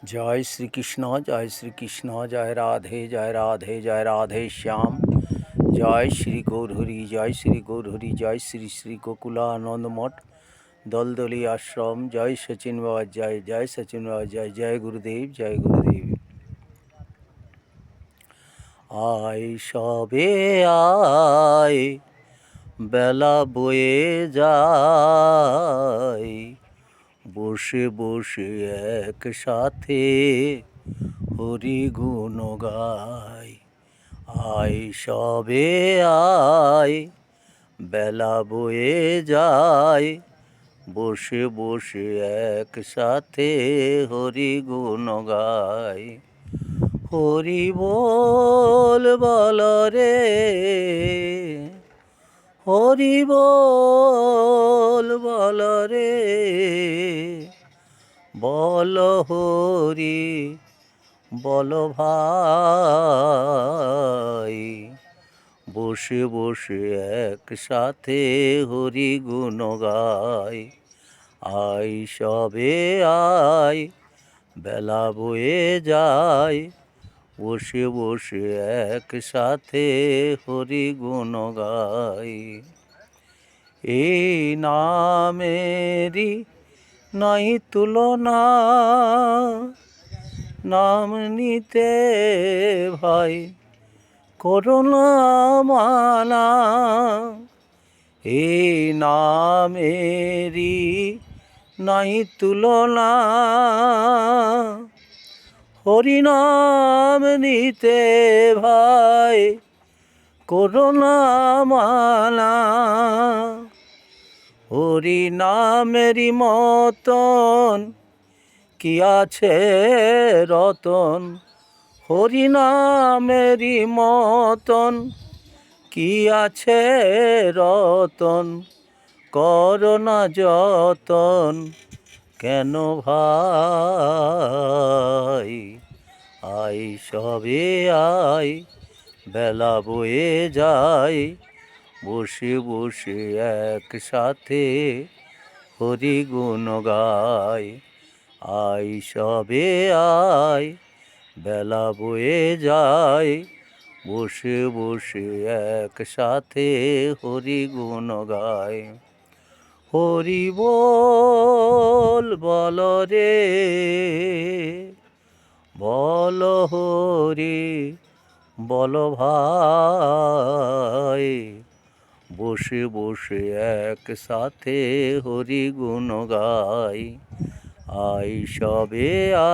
जय श्री कृष्ण जय राधे जय राधे जय राधे श्याम। जय श्री गौरहरि जय श्री गौरहरि जय श्री श्री गोकुलानंद मठ दलदली आश्रम। जय सचिन बाबा जय सचिन बाबा जय गुरुदेव जय गुरुदेव। आय सबे आय बेला বয়ে যায়, বসে বসে একসাথে হরি গুণ গায়। আয় সবে আয় বেলা বয়ে যায়, বসে বসে একসাথে হরি গুণ গায়। হরি বল বল রে, হরি বল বল রে, বল হরি বল ভাই। বসে বসে একসাথে হরি গুণ গায়। আয় সবে আয় বেলা বয়ে যায়, বসে বসে একসাথে হরি গুণ গায়। এই নামেরই নাই তুলনা, নাম নিতে ভাই করুণা মানা। এই নামেরই নাই তুলনা, হরি নাম নিতে ভাই করুণা মানা। হরি নামেরই মতন কি আছে রতন, হরি নামেরই মতন কি আছে রতন। করোনা যতন কেন ভাই। আয় সবে আয় বেলা বয়ে যায়, বসে বসে একসাথে হরি গুণ গায়। আয় সবে আয় বেলা বয়ে যায়, বসে বসে একসাথে হরি গুণ গায়। হরি বল বল রে, বল হরি বল ভাই। বসে বসে একসাথে হরি গুণ গায়। আয় সবে আয়